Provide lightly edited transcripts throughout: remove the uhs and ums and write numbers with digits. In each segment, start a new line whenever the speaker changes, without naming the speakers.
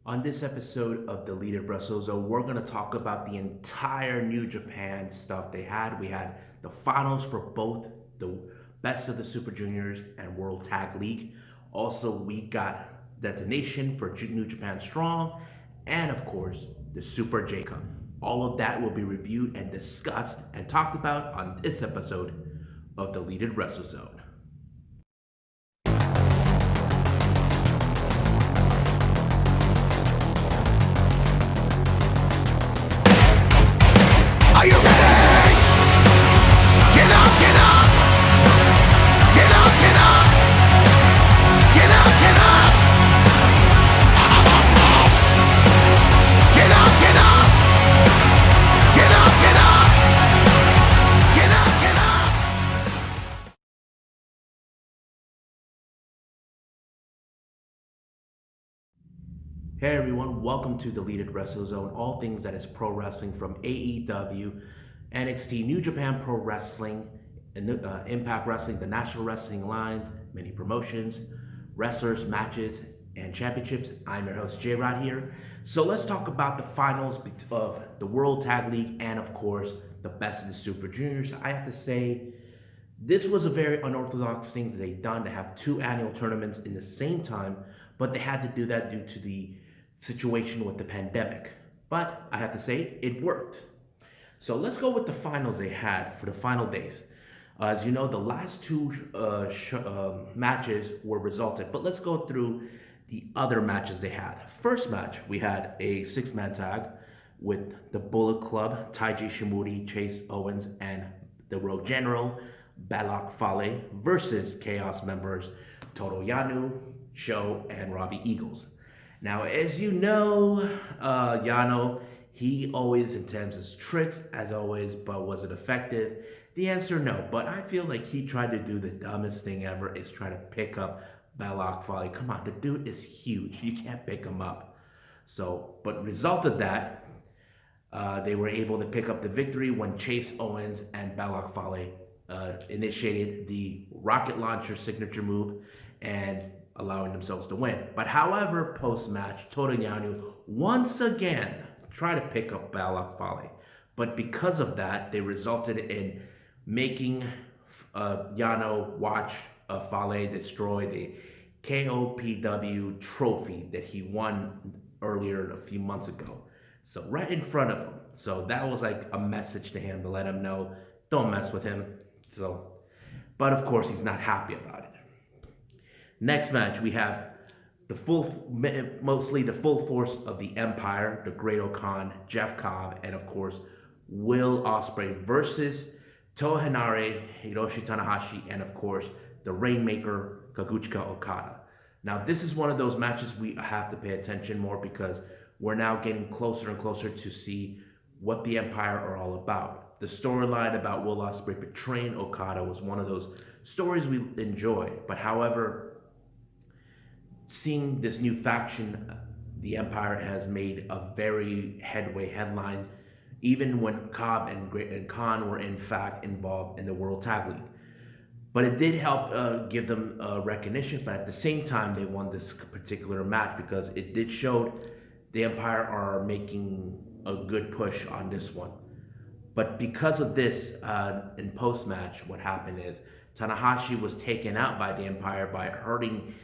On this episode of the Leader Brussels Zone, we're going to talk about the entire New Japan stuff they had. We had the finals for both the Best of the Super Juniors and World Tag League. Also, we got Detonation for New Japan Strong, and of course, the Super J Cup. All of that will be reviewed and discussed and talked about on this episode of the Leader Brussels Zone.
Are you ready? Get up, get up! Get up, get up! Get up, get up! Get up, get up! Get up, get up! Get up, get up!
Hey everyone, welcome to the Leaded Wrestle Zone, all things that is pro wrestling from AEW, NXT, New Japan Pro Wrestling, Impact Wrestling, the National Wrestling Lines, many promotions, wrestlers, matches, and championships. I'm your host, J-Rod here. So let's talk about the finals of the World Tag League and of course, the Best of the Super Juniors. I have to say, this was a very unorthodox thing that they've done to have two annual tournaments in the same time, but they had to do that due to the situation with the pandemic. But I have to say, it worked. So let's go with the finals they had for the final days. As you know, the last two matches were resulted, but let's go through the other matches they had. First match, we had a six-man tag with the Bullet Club, Taiji Shimuri, Chase Owens, and the Road General, Balak Fale, versus Chaos members Toru Yano, Sho, and Robbie Eagles. Now, as you know, Yano, he always attempts his tricks, as always, but was it effective? The answer, no. But I feel like he tried to do the dumbest thing ever, is try to pick up Balak Fale. Come on, the dude is huge. You can't pick him up. So, but result of that, they were able to pick up the victory when Chase Owens and Balak Fale initiated the rocket launcher signature move and allowing themselves to win. But however, post-match, Toru Yano once again tried to pick up Balak Fale. But because of that, they resulted in making Yano watch Fale destroy the KOPW trophy that he won earlier a few months ago. So right in front of him. So that was like a message to him to let him know, don't mess with him. So, but of course he's not happy about it. Next match, we have mostly the full force of the Empire, the Great Okan, Jeff Cobb, and of course, Will Ospreay versus Toa Henare, Hiroshi Tanahashi, and of course, the Rainmaker, Kazuchika Okada. Now, this is one of those matches we have to pay attention more because we're now getting closer and closer to see what the Empire are all about. The storyline about Will Ospreay betraying Okada was one of those stories we enjoy. But however, seeing this new faction, the Empire has made a very headline, even when Cobb and Khan were in fact involved in the World Tag League. But it did help give them recognition, but at the same time, they won this particular match because it did show the Empire are making a good push on this one. But because of this, in post-match, what happened is Tanahashi was taken out by the Empire by hurting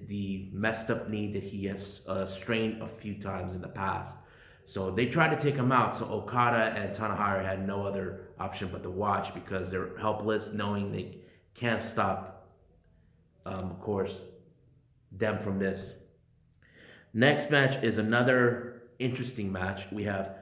the messed up knee that he has strained a few times in the past. So they tried to take him out. So Okada and Tanahashi had no other option but to watch because they're helpless, knowing they can't stop, of course, them from this. Next match is another interesting match. We have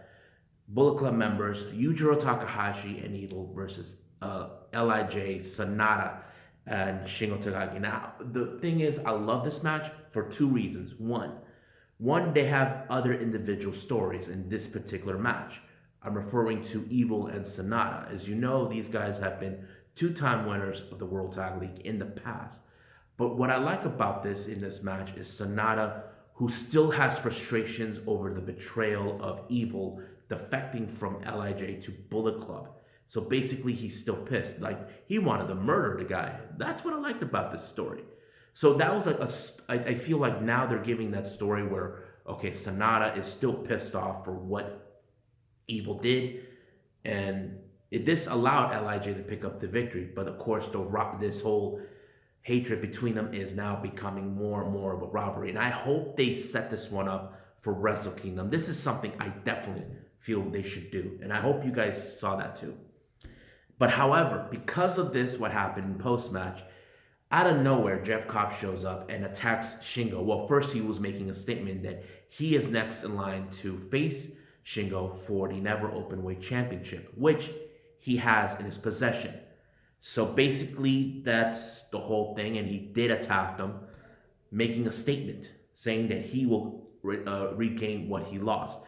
Bullet Club members Yujiro Takahashi and Evil versus LIJ, Sonata, and Shingo Takagi. Now, the thing is, I love this match for two reasons. One, they have other individual stories in this particular match. I'm referring to Evil and Sonata. As you know, these guys have been two-time winners of the World Tag League in the past. But what I like about this in this match is Sonata, who still has frustrations over the betrayal of Evil defecting from LIJ to Bullet Club. So basically, he's still pissed. Like, he wanted to murder the guy. That's what I liked about this story. So that was like I feel like now they're giving that story where okay, Sonata is still pissed off for what Evil did, and this allowed Lij to pick up the victory. But of course, this whole hatred between them is now becoming more and more of a rivalry, and I hope they set this one up for Wrestle Kingdom. This is something I definitely feel they should do, and I hope you guys saw that too. But however, because of this, what happened in post match, out of nowhere, Jeff Cobb shows up and attacks Shingo. Well, first he was making a statement that he is next in line to face Shingo for the Never Openweight Championship, which he has in his possession. So basically, that's the whole thing, and he did attack them, making a statement saying that he will regain what he lost.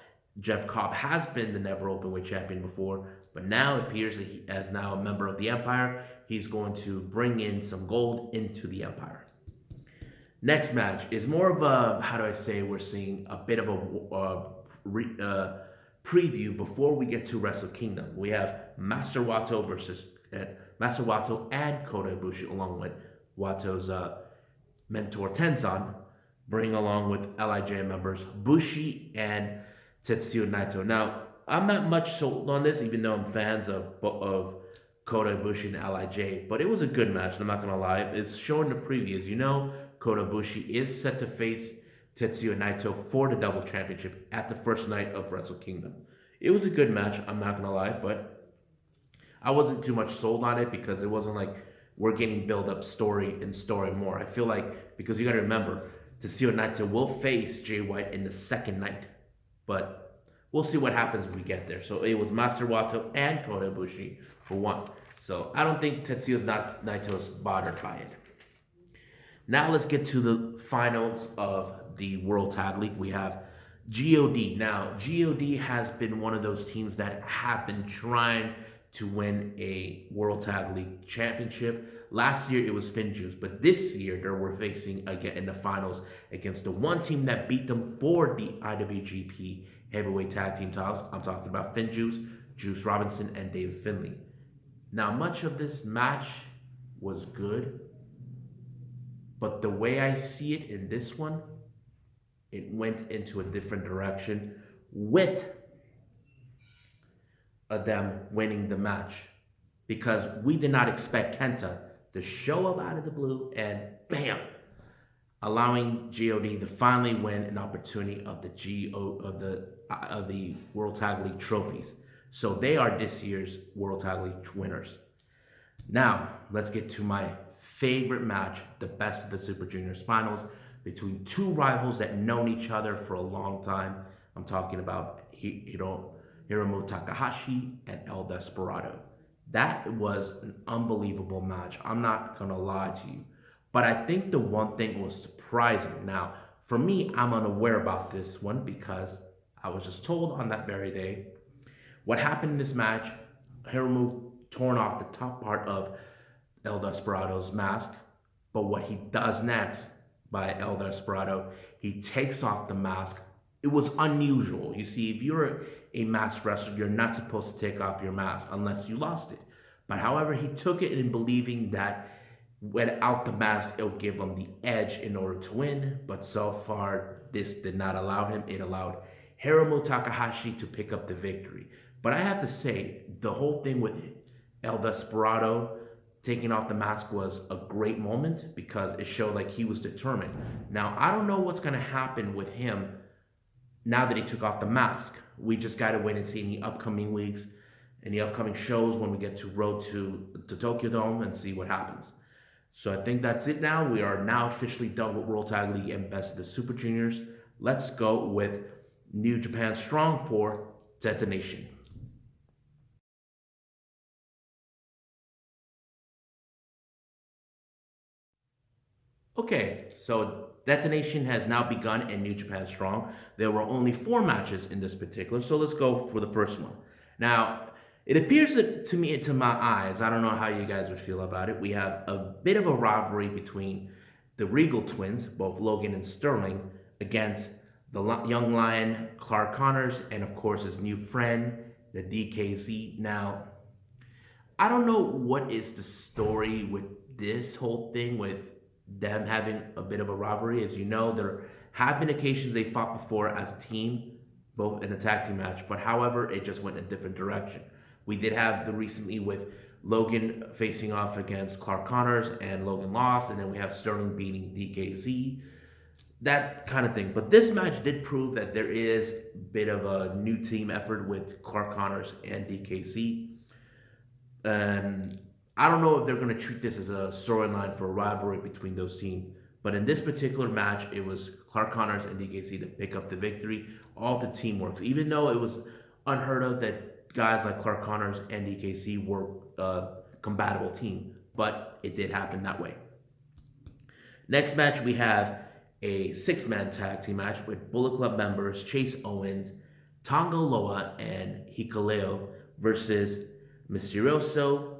Jeff Cobb has been the Never Openweight Champion before, but now it appears that he, as now a member of the Empire, he's going to bring in some gold into the Empire. Next match is more of a, how do I say, we're seeing a bit of a preview before we get to Wrestle Kingdom. We have Master Wato versus Master Wato and Kota Ibushi, along with Wato's mentor Tenzan, bring along with Lij members Bushi and Tetsuya Naito. Now, I'm not much sold on this, even though I'm fans of Kota Ibushi and Lij, but it was a good match, I'm not going to lie. It's shown in the preview. As you know, Kota Ibushi is set to face Tetsuya Naito for the double championship at the first night of Wrestle Kingdom. It was a good match, I'm not going to lie, but I wasn't too much sold on it because it wasn't like we're getting build-up story and story more. I feel like, because you got to remember, Tetsuya Naito will face Jay White in the second night, but we'll see what happens when we get there. So it was Master Wato and Kota Ibushi for one. So I don't think Tetsuya Naito's bothered by it. Now let's get to the finals of the World Tag League. We have GOD. Now, GOD has been one of those teams that have been trying to win a World Tag League championship. Last year it was Finjuice, but this year they were facing again in the finals against the one team that beat them for the IWGP Heavyweight Tag Team titles. I'm talking about Finjuice, Juice Robinson, and David Finlay. Now, much of this match was good, but the way I see it in this one, it went into a different direction with them winning the match, because we did not expect Kenta to show up out of the blue and bam, allowing GOD to finally win an opportunity of the World Tag League trophies. So they are this year's World Tag League winners. Now let's get to my favorite match, the best of the Super Juniors finals, between two rivals that known each other for a long time. I'm talking about Hiromu Takahashi and El Desperado. That was an unbelievable match. I'm not going to lie to you. But I think the one thing was surprising. Now, for me, I'm unaware about this one because I was just told on that very day. What happened in this match, Hiromu torn off the top part of El Desperado's mask. But what he does next by El Desperado, he takes off the mask. It was unusual. You see, if you're a masked wrestler, you're not supposed to take off your mask unless you lost it. But however, he took it in believing that without the mask, it'll give him the edge in order to win. But so far, this did not allow him. It allowed Hiromu Takahashi to pick up the victory. But I have to say, the whole thing with El Desperado taking off the mask was a great moment because it showed like he was determined. Now, I don't know what's going to happen with him now that he took off the mask. We just got to wait and see in the upcoming weeks and the upcoming shows when we get to road to the Tokyo Dome and see what happens. So I think that's it now. We are now officially done with World Tag League and Best of the Super Juniors. Let's go with New Japan Strong for Detonation. Okay, so Detonation has now begun in New Japan Strong. There were only 4 matches in this particular, so let's go for the first one. Now, it appears that to me, to my eyes, I don't know how you guys would feel about it, we have a bit of a rivalry between the Regal twins, both Logan and Sterling, against the young lion, Clark Connors, and of course his new friend, the DKZ. Now, I don't know what is the story with this whole thing with them having a bit of a rivalry. As you know, they're Have been occasions they fought before as a team, both in a tag team match, but however, it just went in a different direction. We did have the recently with Logan facing off against Clark Connors and Logan lost, and then we have Sterling beating DKZ, that kind of thing. But this match did prove that there is a bit of a new team effort with Clark Connors and DKC. And I don't know if they're going to treat this as a storyline for a rivalry between those teams. But in this particular match, it was Clark Connors and DKC to pick up the victory. All the teamwork, even though it was unheard of that guys like Clark Connors and DKC were a compatible team, but it did happen that way. Next match, we have a six-man tag team match with Bullet Club members Chase Owens, Tonga Loa, and Hikuleo versus Mysterioso,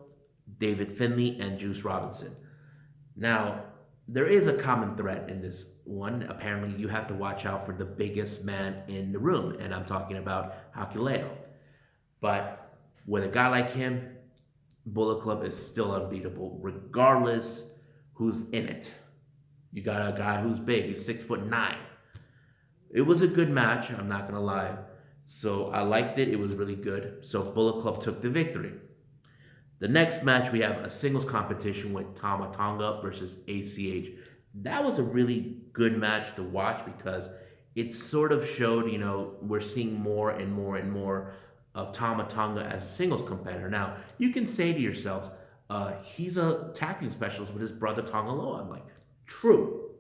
David Finlay, and Juice Robinson. Now, there is a common thread in this one. Apparently, you have to watch out for the biggest man in the room, and I'm talking about Hikuleo. But with a guy like him, Bullet Club is still unbeatable, regardless who's in it. You got a guy who's big. He's 6'9". It was a good match. I'm not gonna lie. So I liked it. It was really good. So Bullet Club took the victory. The next match we have a singles competition with Tama Tonga versus ACH. That was a really good match to watch because it sort of showed, we're seeing more and more and more of Tama Tonga as a singles competitor. Now you can say to yourselves, he's a tag team specialist with his brother Tonga Loa. I'm like, true,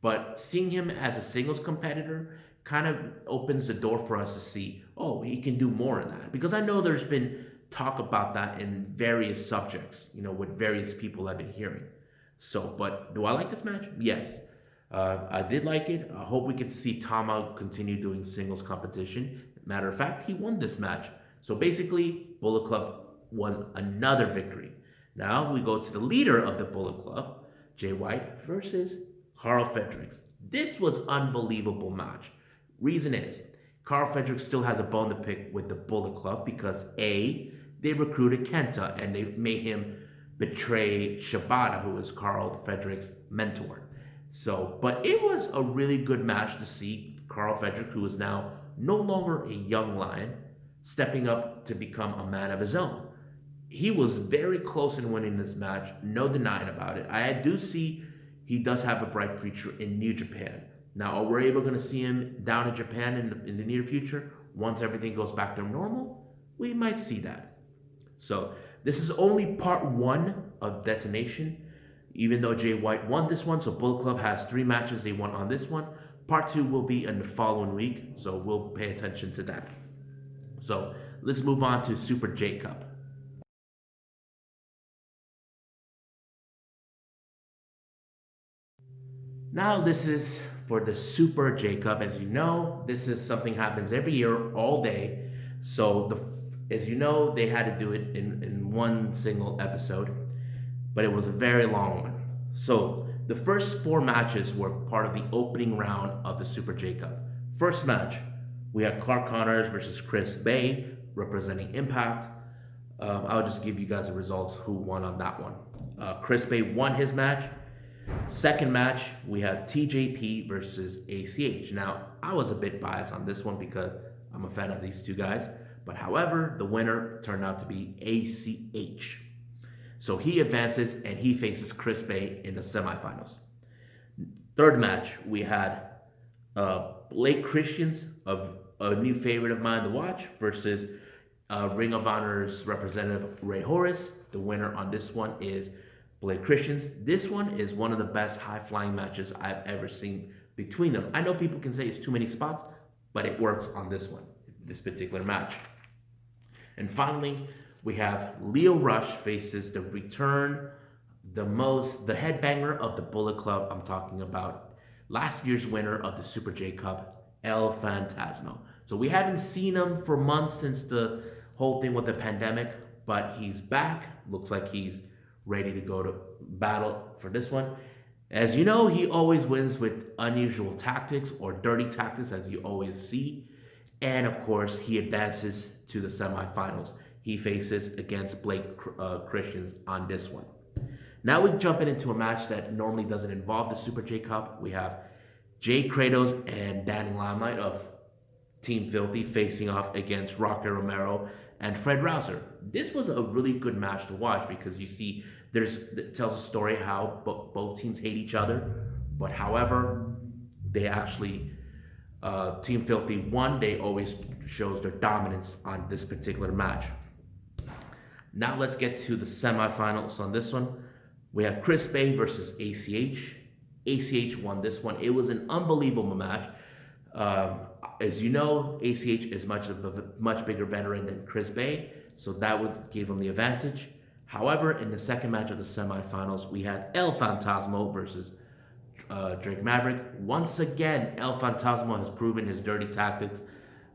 but seeing him as a singles competitor kind of opens the door for us to see, oh, he can do more in that. Because I know there's been talk about that in various subjects, with various people I've been hearing. So, but do I like this match? Yes. I did like it. I hope we get to see Tama continue doing singles competition. Matter of fact, he won this match. So basically, Bullet Club won another victory. Now we go to the leader of the Bullet Club, Jay White versus Carl Fredericks. This was unbelievable match. Reason is, Carl Fredericks still has a bone to pick with the Bullet Club because A, they recruited Kenta and they made him betray Shibata, who is Carl Fredericks' mentor. So, but it was a really good match to see Carl Fredericks, who is now no longer a young lion, stepping up to become a man of his own. He was very close in winning this match, no denying about it. I do see he does have a bright future in New Japan. Now, are we able going to see him down in Japan in the near future? Once everything goes back to normal, we might see that. So this is only part one of Detonation, even though Jay White won this one. So Bullet Club has 3 matches they won on this one. Part 2 will be in the following week, so we'll pay attention to that. So let's move on to Super J Cup. Now this is for the Super J Cup. As you know, this is something happens every year, all day. So as you know, they had to do it in one single episode, but it was a very long one. So the first 4 matches were part of the opening round of the Super J Cup. First match, we had Clark Connors versus Chris Bay, representing Impact. I'll just give you guys the results who won on that one. Chris Bay won his match. Second match, we have TJP versus ACH. Now, I was a bit biased on this one because I'm a fan of these 2 guys. But however, the winner turned out to be ACH. So he advances and he faces Chris Bay in the semifinals. Third match, we had Blake Christians, a new favorite of mine to watch, versus Ring of Honor's representative Ray Horace. The winner on this one is Blake Christians. This one is one of the best high-flying matches I've ever seen between them. I know people can say it's too many spots, but it works on this one, this particular match. And finally, we have Leo Rush faces the return, the headbanger of the Bullet Club. I'm talking about last year's winner of the Super J Cup, El Phantasmo. So we haven't seen him for months since the whole thing with the pandemic, but he's back. Looks like he's ready to go to battle for this one. As you know, he always wins with unusual tactics or dirty tactics, as you always see. And of course, he advances to the semifinals. He faces against Blake Christians on this one. Now we jump into a match that normally doesn't involve the Super J Cup. We have Jay Kratos and Danny Limelight of Team Filthy facing off against Rocky Romero and Fred Rouser. This was a really good match to watch because you see it tells a story how both teams hate each other, but however, they actually Team Filthy won. They always shows their dominance on this particular match. Now let's get to the semifinals on this one. We have Chris Bay versus ACH. ACH won this one. It was an unbelievable match. As you know, ACH is much bigger veteran than Chris Bay, so that gave him the advantage. However, in the second match of the semifinals, we had El Fantasmo versus Drake Maverick. Once again, El Fantasmo has proven his dirty tactics,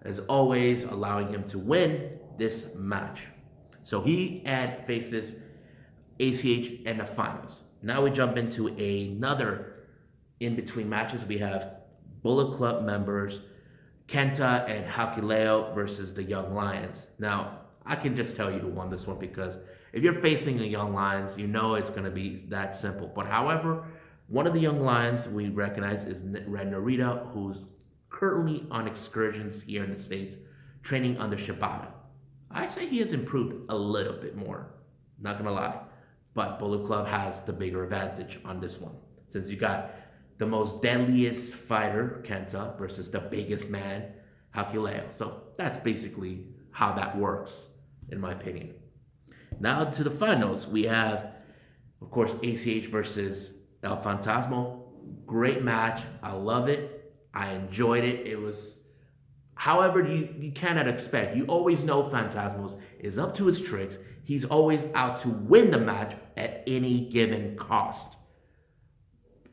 as always, allowing him to win this match. So he faces ACH in the finals. Now we jump into another in-between matches. We have Bullet Club members Kenta and Hakuleo versus the Young Lions. Now, I can just tell you who won this one because if you're facing the Young Lions, you know it's going to be that simple. But however, one of the Young Lions we recognize is Ren Narita, who's currently on excursions here in the States, training under Shibata. I say he has improved a little bit more, not going to lie. But Bullet Club has the bigger advantage on this one. Since you got the most deadliest fighter, Kenta, versus the biggest man, Hakuleo. So that's basically how that works, in my opinion. Now to the finals, we have, of course, ACH versus El Fantasmo. Great match. I love it. I enjoyed it. It was, however, you cannot expect. You always know Fantasmos is up to his tricks. He's always out to win the match at any given cost.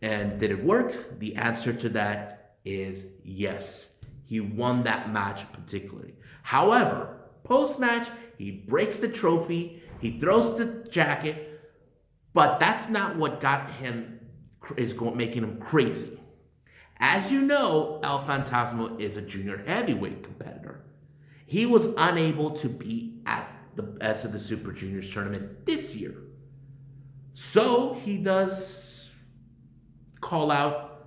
And did it work? The answer to that is yes. He won that match particularly. However, post-match, he breaks the trophy, he throws the jacket, but that's not what making him crazy. As you know, El Fantasmo is a junior heavyweight competitor. He was unable to be at the Best of the Super Juniors tournament this year. So he does call out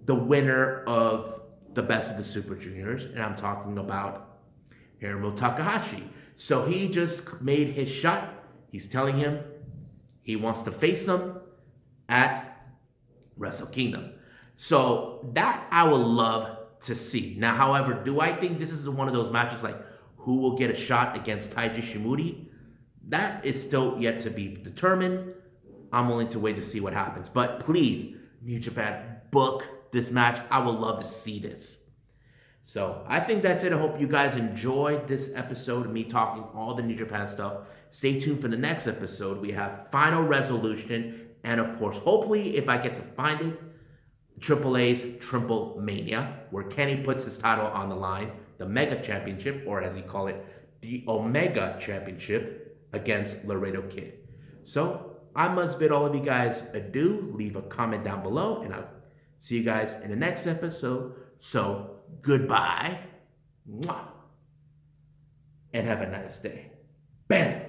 the winner of the Best of the Super Juniors, and I'm talking about Hiromu Takahashi. So he just made his shot. He's telling him he wants to face him at Wrestle Kingdom. So that I would love to see. Now, however, do I think this is one of those matches like who will get a shot against Taiji Shimuri? That is still yet to be determined. I'm willing to wait to see what happens. But please, New Japan, book this match. I would love to see this. So I think that's it. I hope you guys enjoyed this episode of me talking all the New Japan stuff. Stay tuned for the next episode. We have Final Resolution. And of course, hopefully, if I get to find it, AAA's Triple Mania, where Kenny puts his title on the line, the Mega Championship, or as he call it, the Omega Championship against Laredo Kid. So I must bid all of you guys adieu. Leave a comment down below, and I'll see you guys in the next episode. So goodbye, mwah, and have a nice day. Bam!